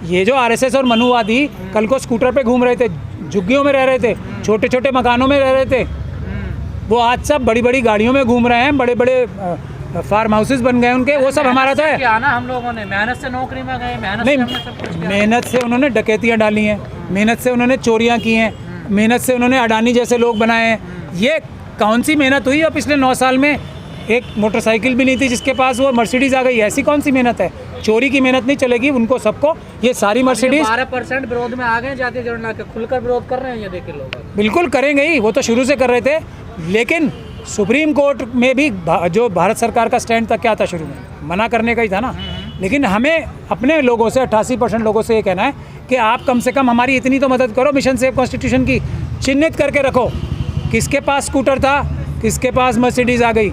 ये जो आरएसएस और मनुवादी कल को स्कूटर पे घूम रहे थे, झुग्गियों में रह रहे थे, छोटे छोटे मकानों में रह रहे थे, वो आज सब बड़ी बड़ी गाड़ियों में घूम रहे हैं, बड़े बड़े फार्म हाउसेस बन गए उनके। वो सब हमारा तो है क्या ना, हम लोगों ने मेहनत से नौकरी में गए, मेहनत नहीं, से हमने सब कुछ किया। मेहनत से उन्होंने डकैतियाँ डाली हैं, मेहनत से उन्होंने चोरियाँ की हैं, मेहनत से उन्होंने अडानी जैसे लोग बनाए हैं। ये कौन सी मेहनत हुई है पिछले 9 साल में? एक मोटरसाइकिल भी नहीं थी जिसके पास, वो मर्सिडीज़ आ गई। ऐसी कौन सी मेहनत है? चोरी की मेहनत नहीं चलेगी उनको सबको। ये सारी मर्सिडीज़ 12% विरोध में आ गए, जातीय जनगणना के खुलकर विरोध कर रहे हैं। ये देखिए लोग बिल्कुल करेंगे ही, वो तो शुरू से कर रहे थे। लेकिन सुप्रीम कोर्ट में भी जो भारत सरकार का स्टैंड था, क्या था? शुरू में मना करने का ही था ना। लेकिन हमें अपने लोगों से 88% लोगों से ये कहना है कि आप कम से कम हमारी इतनी तो मदद करो, मिशन सेव कॉन्स्टिट्यूशन की चिन्हित करके रखो। किसके पास स्कूटर था, किसके पास मर्सिडीज़ आ गई,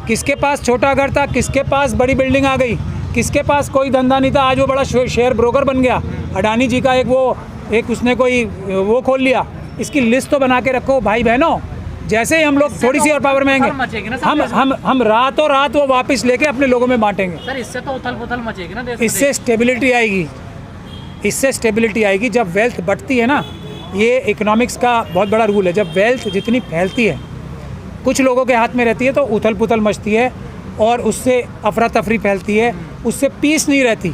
किसके पास छोटा घर था, किसके पास बड़ी बिल्डिंग आ गई, किसके पास कोई धंधा नहीं था, आज वो बड़ा शेयर ब्रोकर बन गया। अडानी जी का एक उसने कोई वो खोल लिया। इसकी लिस्ट तो बना के रखो भाई बहनों। जैसे ही हम लोग थोड़ी सी और पावर में आएंगे, हम रातों रात वो वापस लेके अपने लोगों में बांटेंगे। सर इससे तो उथल पुथल मचेगी ना देश। इससे स्टेबिलिटी आएगी, इससे स्टेबिलिटी आएगी। जब वेल्थ बढ़ती है ना, ये इकोनॉमिक्स का बहुत बड़ा रूल है। जब वेल्थ जितनी फैलती है, कुछ लोगों के हाथ में रहती है तो उथल पुथल मचती है और उससे अफरा तफरी फैलती है, उससे पीस नहीं रहती।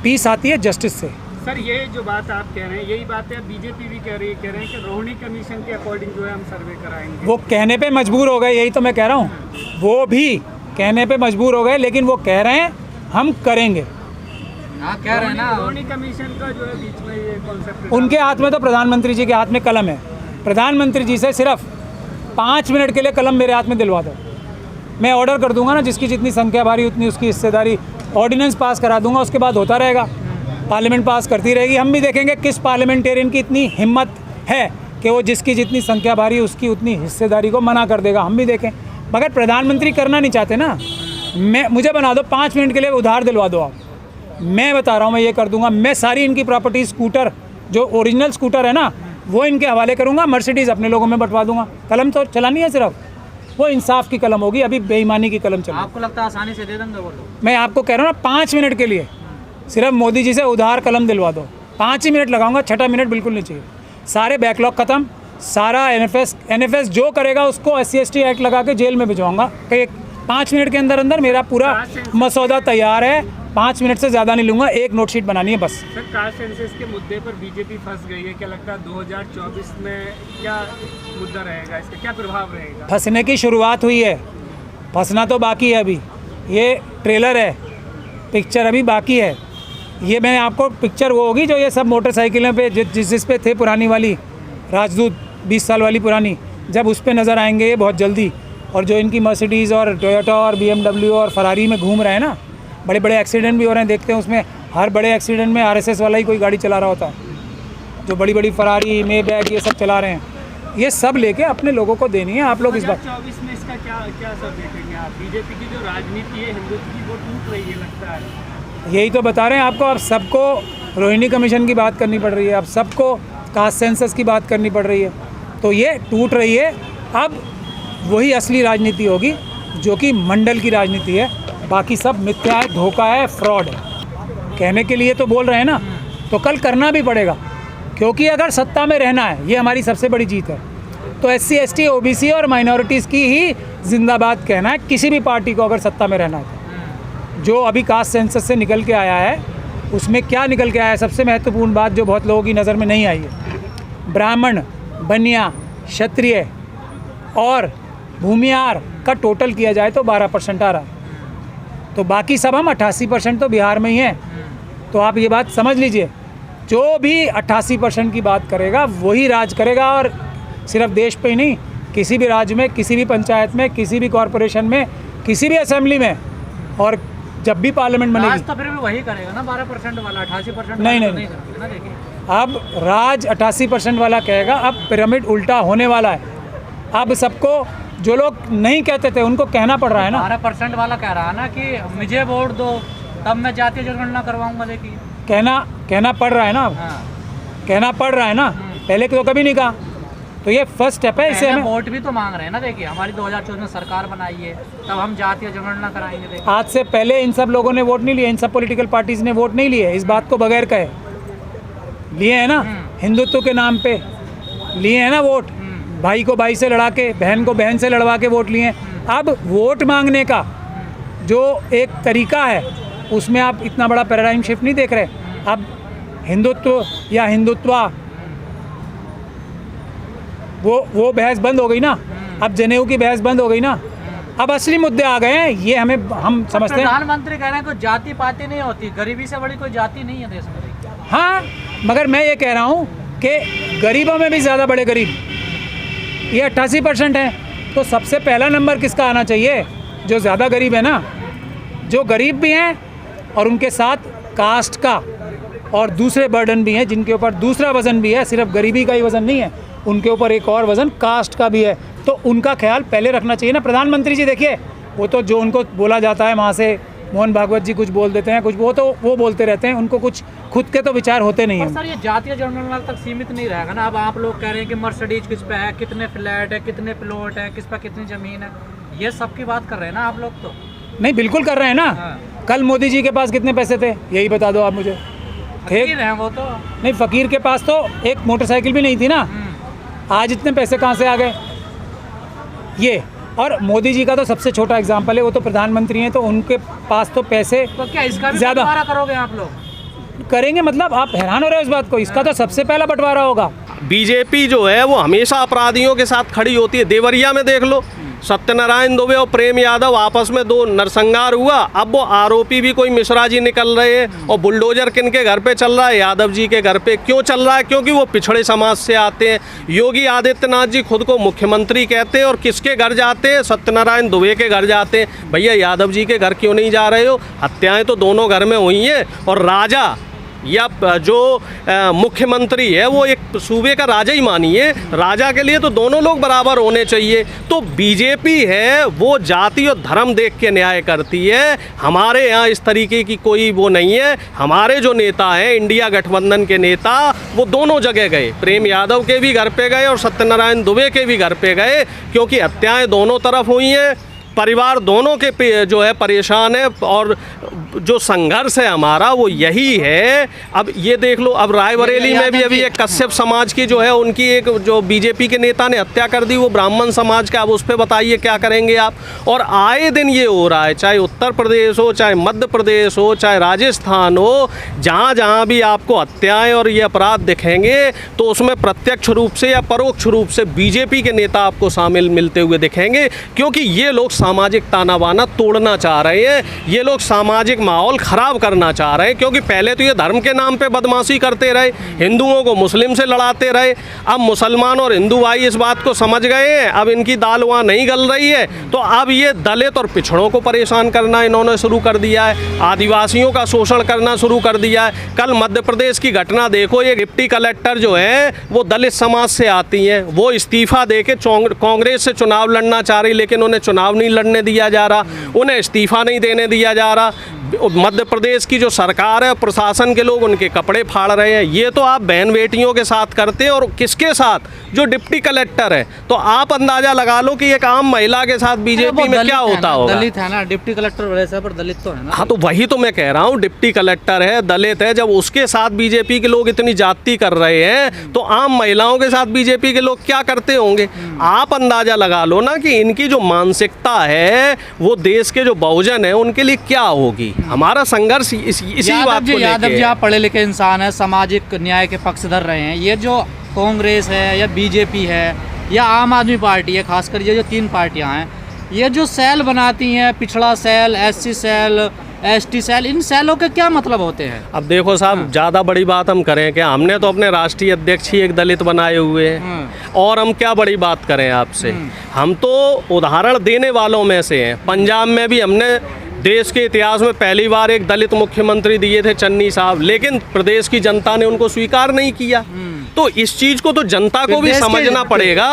पीस आती है जस्टिस से। सर ये जो बात आप कह रहे हैं, यही बात है बीजेपी भी कह रही है कि रोहिणी कमीशन के अकॉर्डिंग जो है हम सर्वे कराएंगे। वो कहने पे मजबूर हो गए, यही तो मैं कह रहा हूँ। वो भी कहने पे मजबूर हो गए, लेकिन वो कह रहे हैं हम करेंगे। हाँ कह रहे हैं ना, रोहिणी कमीशन का जो है बीच में ये कॉन्सेप्ट, उनके हाथ में तो प्रधानमंत्री जी के हाथ में कलम है। प्रधानमंत्री जी से सिर्फ 5 मिनट के लिए कलम मेरे हाथ में दिलवा दो, मैं ऑर्डर कर दूंगा ना, जिसकी जितनी संख्या भारी उतनी उसकी हिस्सेदारी। ऑर्डिनेंस पास करा दूंगा, उसके बाद होता रहेगा, पार्लियामेंट पास करती रहेगी। हम भी देखेंगे किस पार्लियामेंटेरियन की इतनी हिम्मत है कि वो जिसकी जितनी संख्या भारी उसकी उतनी हिस्सेदारी को मना कर देगा। हम भी देखें। मगर प्रधानमंत्री करना नहीं चाहते ना। मुझे बना दो 5 मिनट के लिए, उधार दिलवा दो आप, मैं बता रहा हूँ, मैं ये कर दूंगा। मैं सारी इनकी प्रॉपर्टी, स्कूटर जो ओरिजिनल स्कूटर है ना, वो इनके हवाले करूँगा। मर्सिडीज़ अपने लोगों में बंटवा दूंगा। कलम तो चलानी है, सिर्फ वो इंसाफ की कलम होगी, अभी बेईमानी की कलम चलेगी। आपको लगता है आसानी से दे देंगे वो लोग? मैं आपको कह रहा हूँ ना, 5 मिनट के लिए सिर्फ मोदी जी से उधार कलम दिलवा दो। 5 ही मिनट लगाऊंगा, 6ठा मिनट बिल्कुल नहीं चाहिए। सारे बैकलॉग ख़त्म, सारा एनएफएस जो करेगा उसको SC/ST एक्ट लगा के जेल में भिजवाऊंगा। 5 मिनट के अंदर अंदर मेरा पूरा मसौदा तैयार है। 5 मिनट से ज़्यादा नहीं लूँगा, एक नोटशीट बनानी है बस। सर कास्ट सेंसस के मुद्दे पर बीजेपी फंस गई है, क्या लगता है 2024 में क्या मुद्दा रहेगा, इसका क्या प्रभाव रहेगा? फंसने की शुरुआत हुई है, फंसना तो बाकी है। अभी ये ट्रेलर है, पिक्चर अभी बाकी है। ये मैं आपको पिक्चर वो होगी जो ये सब मोटरसाइकिलें पे जिस पे थे, पुरानी वाली राजदूत 20 साल वाली पुरानी, जब उस पे नज़र आएंगे ये बहुत जल्दी। और जो इनकी मर्सिडीज़ और टोयोटा और BMW और फरारी में घूम रहे हैं ना, बड़े बड़े एक्सीडेंट भी हो रहे हैं, देखते हैं उसमें। हर बड़े एक्सीडेंट में RSS वाला ही कोई गाड़ी चला रहा होता है। जो बड़ी बड़ी फरारी, मेबैग ये सब चला रहे हैं, ये सब लेके अपने लोगों को देनी है। आप लोग इस बात 2024 में इसका क्या सब देखेंगे आप? बीजेपी की जो राजनीति है हिंदुत्व की, वो टूट रही है लगता है। यही तो बता रहे हैं आपको। अब सबको रोहिणी कमीशन की बात करनी पड़ रही है, अब सबको कास्ट सेंसस की बात करनी पड़ रही है, तो ये टूट रही है। अब वही असली राजनीति होगी जो कि मंडल की राजनीति है। बाकी सब मिथ्या है, धोखा है, फ्रॉड है। कहने के लिए तो बोल रहे हैं ना, तो कल करना भी पड़ेगा, क्योंकि अगर सत्ता में रहना है, ये हमारी सबसे बड़ी जीत है, तो SC/ST OBC और माइनॉरिटीज़ की ही जिंदाबाद कहना है किसी भी पार्टी को, अगर सत्ता में रहना है। जो अभी कास्ट सेंसस से निकल के आया है, उसमें क्या निकल के आया है? सबसे महत्वपूर्ण बात जो बहुत लोगों की नज़र में नहीं आई है, ब्राह्मण, बनिया, क्षत्रिय और भूमियार का टोटल किया जाए तो 12% आ रहा है। तो बाकी सब हम 88% तो बिहार में ही हैं। तो आप ये बात समझ लीजिए, जो भी 88% की बात करेगा वही राज करेगा। और सिर्फ देश पे ही नहीं, किसी भी राज्य में, किसी भी पंचायत में, किसी भी कॉरपोरेशन में, किसी भी असेंबली में, और जब भी पार्लियामेंट बनेगी तो फिर भी वही करेगा ना 12% वाला, 88% नहीं। करेगा ना। देखिए अब राज 88% वाला कहेगा, अब पिरामिड उल्टा होने वाला है। अब सबको, जो लोग नहीं कहते थे उनको कहना पड़ रहा है ना। 12% वाला कह रहा है ना कि मुझे वोट दो तब मैं जातीय जनगणना करवाऊंगा। देखिए कहना पड़ रहा है ना। हाँ। कहना पड़ रहा है ना, पहले तो कभी नहीं कहा। तो ये फर्स्ट स्टेप है। इसे हमें वोट भी तो मांग रहे हैं ना। देखिए हमारी 2024 में सरकार बनाई है, तब हम जातीय जनगणना कराएंगे। देखिए आज से पहले इन सब लोगों ने वोट नहीं लिए, इन सब पॉलिटिकल पार्टीज ने वोट नहीं लिए, इस बात को बगैर कहे। लिए हैं ना, हिंदुत्व के नाम पे लिए हैं ना वोट, भाई को भाई से लड़ा के, बहन को बहन से लड़वा के वोट लिए हैं। अब वोट मांगने का जो एक तरीका है उसमें आप इतना बड़ा पैराडाइम शिफ्ट नहीं देख रहे। अब हिंदुत्व या हिंदुत्वा वो बहस बंद हो गई ना, अब जनेऊ की बहस बंद हो गई ना, अब असली मुद्दे आ गए हैं। ये हम समझते हैं। प्रधानमंत्री कह रहे हैं कोई जाति पाति नहीं होती, गरीबी से बड़ी कोई जाति नहीं है देश में। हाँ, मगर मैं ये कह रहा हूँ कि गरीबों में भी ज़्यादा बड़े गरीब, ये 88% है। तो सबसे पहला नंबर किसका आना चाहिए? जो ज़्यादा गरीब है ना, जो गरीब भी हैं और उनके साथ कास्ट का और दूसरे बर्डन भी हैं, जिनके ऊपर दूसरा वज़न भी है, सिर्फ गरीबी का ही वज़न नहीं है, उनके ऊपर एक और वज़न कास्ट का भी है। तो उनका ख्याल पहले रखना चाहिए ना। प्रधानमंत्री जी देखिए, वो तो जो उनको बोला जाता है वहाँ से, मोहन भागवत जी कुछ बोल देते हैं, कुछ वो बोलते रहते हैं, उनको कुछ खुद के तो विचार होते नहीं हैं। सर ये जातीय जनगणना तक सीमित नहीं रहेगा ना। अब आप लोग कह रहे हैं कि मर्सिडीज किस पे है, कितने फ्लैट है, कितने प्लॉट है, किस पे कितनी ज़मीन है, ये सब की बात कर रहे हैं ना आप लोग। तो नहीं, बिल्कुल कर रहे हैं ना। हाँ। कल मोदी जी के पास कितने पैसे थे, यही बता दो आप मुझे। फकीर हैं वो तो। नहीं, फ़कीर के पास तो एक मोटरसाइकिल भी नहीं थी ना। आज इतने पैसे कहाँ से आ गए? ये और मोदी जी का तो सबसे छोटा एग्जाम्पल है, वो तो प्रधानमंत्री हैं, तो उनके पास तो पैसे तो क्या इसका भी ज़्यादा बंटवारा करोगे आप लोग? करेंगे। मतलब आप हैरान हो रहे हो इस बात को, इसका तो सबसे पहला बंटवारा होगा। बीजेपी जो है वो हमेशा अपराधियों के साथ खड़ी होती है। देवरिया में देख लो, सत्यनारायण दुबे और प्रेम यादव आपस में दो नरसंहार हुआ। अब वो आरोपी भी कोई मिश्रा जी निकल रहे हैं, और बुलडोजर किन के घर पे चल रहा है? यादव जी के घर पे। क्यों चल रहा है? क्योंकि वो पिछड़े समाज से आते हैं। योगी आदित्यनाथ जी खुद को मुख्यमंत्री कहते हैं, और किसके घर जाते हैं? सत्यनारायण दुबे के घर जाते हैं। भैया यादव जी के घर क्यों नहीं जा रहे हो? हत्याएं तो दोनों घर में हुई हैं, और राजा या जो मुख्यमंत्री है वो एक सूबे का राजा ही मानिए। राजा के लिए तो दोनों लोग बराबर होने चाहिए। तो बीजेपी है वो जाति और धर्म देख के न्याय करती है। हमारे यहाँ इस तरीके की कोई वो नहीं है। हमारे जो नेता हैं, इंडिया गठबंधन के नेता, वो दोनों जगह गए। प्रेम यादव के भी घर पे गए और सत्यनारायण दुबे के भी घर पे गए, क्योंकि हत्याएं दोनों तरफ हुई हैं। परिवार दोनों के जो है परेशान है, और जो संघर्ष है हमारा वो यही है। अब ये देख लो, अब रायबरेली में भी अभी एक कश्यप समाज की जो है उनकी एक जो बीजेपी के नेता ने हत्या कर दी, वो ब्राह्मण समाज का। अब उस पर बताइए क्या करेंगे आप? और आए दिन ये हो रहा है, चाहे उत्तर प्रदेश हो, चाहे मध्य प्रदेश हो, चाहे राजस्थान हो, जहाँ जहाँ भी आपको हत्याएं और ये अपराध दिखेंगे तो उसमें प्रत्यक्ष रूप से या परोक्ष रूप से बीजेपी के नेता आपको शामिल मिलते हुए दिखेंगे। क्योंकि ये लोग सामाजिक ताना बाना तोड़ना चाह रहे हैं, ये लोग सामाजिक माहौल ख़राब करना चाह रहे हैं। क्योंकि पहले तो ये धर्म के नाम पे बदमाशी करते रहे, हिंदुओं को मुस्लिम से लड़ाते रहे। अब मुसलमान और हिंदू भाई इस बात को समझ गए हैं, अब इनकी दाल वहाँ नहीं गल रही है, तो अब ये दलित और पिछड़ों को परेशान करना इन्होंने शुरू कर दिया है, आदिवासियों का शोषण करना शुरू कर दिया है। कल मध्य प्रदेश की घटना देखो, ये डिप्टी कलेक्टर जो है वो दलित समाज से आती हैं, वो इस्तीफ़ा दे के कांग्रेस से चुनाव लड़ना चाह रही, लेकिन उन्हें चुनाव नहीं लड़ने दिया जा रहा, उन्हें इस्तीफ़ा नहीं देने दिया जा रहा। मध्य प्रदेश की जो सरकार है, प्रशासन के लोग उनके कपड़े फाड़ रहे हैं। ये तो आप बहन बेटियों के साथ करते हैं, और किसके साथ? जो डिप्टी कलेक्टर है। तो आप अंदाजा लगा लो कि एक आम महिला के साथ बीजेपी में क्या होता होगा। दलित है ना, डिप्टी कलेक्टर वैसे पर दलित तो है ना। हाँ, तो वही तो मैं कह रहा हूँ, डिप्टी कलेक्टर है, दलित है, जब उसके साथ बीजेपी के लोग इतनी जाति कर रहे हैं तो आम महिलाओं के साथ बीजेपी के लोग क्या करते होंगे? आप अंदाजा लगा लो ना कि इनकी जो मानसिकता है वो देश के जो बहुजन है उनके लिए क्या होगी। हमारा संघर्ष इसी बात को लेके। यादव जी आप पढ़े लिखे इंसान है, सामाजिक न्याय के पक्षधर रहे हैं। ये जो कांग्रेस है या बीजेपी है या आम आदमी पार्टी है, खासकर ये जो तीन पार्टियां हैं, ये जो सेल बनाती हैं, पिछड़ा cell, SC cell, ST cell, इन सेलों के क्या मतलब होते हैं? अब देखो साहब, ज़्यादा बड़ी बात हम करें कि हमने तो अपने राष्ट्रीय अध्यक्ष ही एक दलित बनाए हुए हैं, और हम क्या बड़ी बात करें आपसे। हम तो उदाहरण देने वालों में से हैं। पंजाब में भी हमने देश के इतिहास में पहली बार एक दलित मुख्यमंत्री दिए थे, चन्नी साहब, लेकिन प्रदेश की जनता ने उनको स्वीकार नहीं किया। तो इस चीज को तो जनता को भी देश के- समझना पड़ेगा,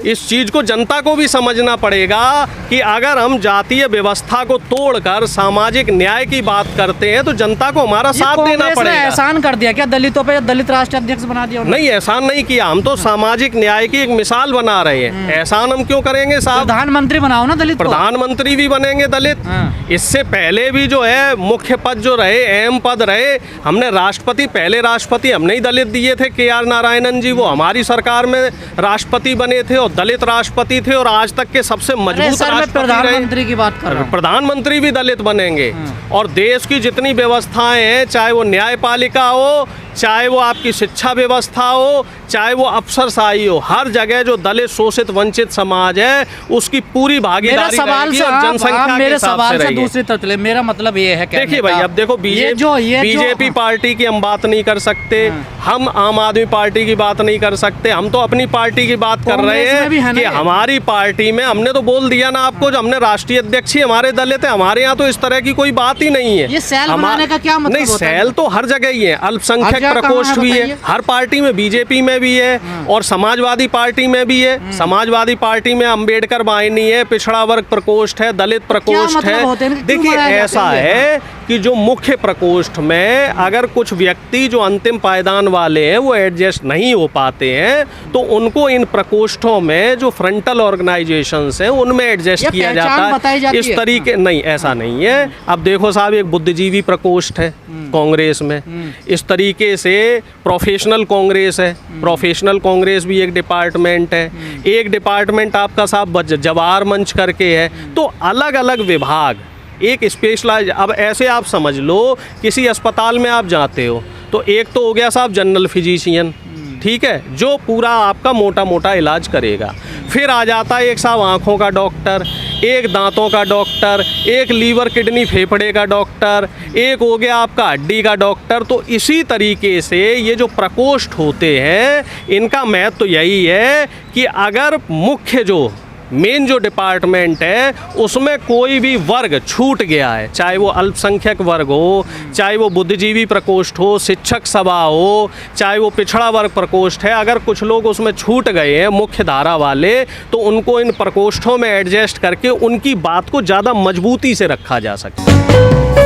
इस चीज को जनता को भी समझना पड़ेगा कि अगर हम जातीय व्यवस्था को तोड़कर सामाजिक न्याय की बात करते हैं तो जनता को हमारा ये साथ देना कांग्रेस ने पड़ेगा। एहसान कर दिया क्या दलितों पे, दलित राष्ट्रीय अध्यक्ष बना दिया उन्होंने? नहीं, एहसान नहीं किया, हम तो सामाजिक न्याय की एक मिसाल बना रहे हैं। एहसान हम क्यों करेंगे साहब? प्रधानमंत्री बनाओ ना दलित को। प्रधानमंत्री भी बनेंगे दलित। हाँ। इससे पहले भी जो है मुख्य पद जो रहे, अहम पद रहे, हमने राष्ट्रपति, पहले राष्ट्रपति हमने ही दलित दिए थे, KR नारायणन जी, वो हमारी सरकार में राष्ट्रपति बने थे और दलित राष्ट्रपति थे और आज तक के सबसे अरे मजबूत सर, मैं राष्ट्रपति रहे। प्रधानमंत्री की बात कर रहा हूँ। प्रधानमंत्री भी दलित बनेंगे और देश की जितनी व्यवस्थाएं हैं, चाहे वो न्यायपालिका हो, चाहे वो आपकी शिक्षा व्यवस्था हो, चाहे वो अफसरशाही हो, हर जगह जो दलित शोषित वंचित समाज है उसकी पूरी मेरा भागीदारी सवाल रहेगी से और जनसंख्या के मेरे हिसाब सवाल से रहेगी। दूसरी तरफ चले। मेरा मतलब ये है कहने देखिए भाई, का, अब देखो बीजेपी पार्टी की हम बात नहीं कर सकते, हम आम आदमी पार्टी की बात नहीं कर सकते, हम तो अपनी पार्टी की बात कर रहे कांग्रेस में भी है हैं ना कि ये। हमारी पार्टी में, हमने तो बोल दिया ना आपको, जो हमने राष्ट्रीय अध्यक्ष ही हमारे दलित है, हमारे यहाँ तो इस तरह की कोई बात ही नहीं है। ये सेल बनाने का क्या मतलब नहीं, होता है? सेल तो हर जगह ही है, हर अल्पसंख्यक जगह कहाँ प्रकोष्ठ है भी है, बताइए? हर पार्टी में, बीजेपी में भी है और समाजवादी पार्टी में भी है। समाजवादी पार्टी में अंबेडकर वाहिनी है, पिछड़ा वर्ग प्रकोष्ठ है, दलित प्रकोष्ठ मतलब होते हैं? है। क्यों देखिए बनाए जाते ऐसा हैं? है कि जो मुख्य प्रकोष्ठ में अगर कुछ व्यक्ति जो अंतिम पायदान वाले हैं वो एडजस्ट नहीं हो पाते हैं तो उनको इन प्रकोष्ठों में जो फ्रंटल ऑर्गेनाइजेशंस हैं उनमें एडजस्ट ये किया पहचान जाता बताई है। जाती इस है। तरीके नहीं, ऐसा नहीं है। अब देखो साहब, एक बुद्धिजीवी प्रकोष्ठ है कांग्रेस में, इस तरीके से प्रोफेशनल कांग्रेस है, प्रोफेशनल कांग्रेस भी एक डिपार्टमेंट है, एक डिपार्टमेंट आपका साहब जवाहर मंच करके है। तो अलग अलग विभाग, एक स्पेशलाइज, अब ऐसे आप समझ लो किसी अस्पताल में आप जाते हो तो एक तो हो गया साहब जनरल फिजिशियन, ठीक है, जो पूरा आपका मोटा मोटा इलाज करेगा। फिर आ जाता है एक साहब आँखों का डॉक्टर, एक दांतों का डॉक्टर, एक लीवर किडनी फेफड़े का डॉक्टर, एक हो गया आपका हड्डी का डॉक्टर। तो इसी तरीके से ये जो प्रकोष्ठ होते हैं इनका महत्व तो यही है कि अगर मुख्य जो मेन जो डिपार्टमेंट है उसमें कोई भी वर्ग छूट गया है, चाहे वो अल्पसंख्यक वर्ग हो, चाहे वो बुद्धिजीवी प्रकोष्ठ हो, शिक्षक सभा हो, चाहे वो पिछड़ा वर्ग प्रकोष्ठ है, अगर कुछ लोग उसमें छूट गए हैं मुख्य धारा वाले तो उनको इन प्रकोष्ठों में एडजस्ट करके उनकी बात को ज़्यादा मजबूती से रखा जा सकता है।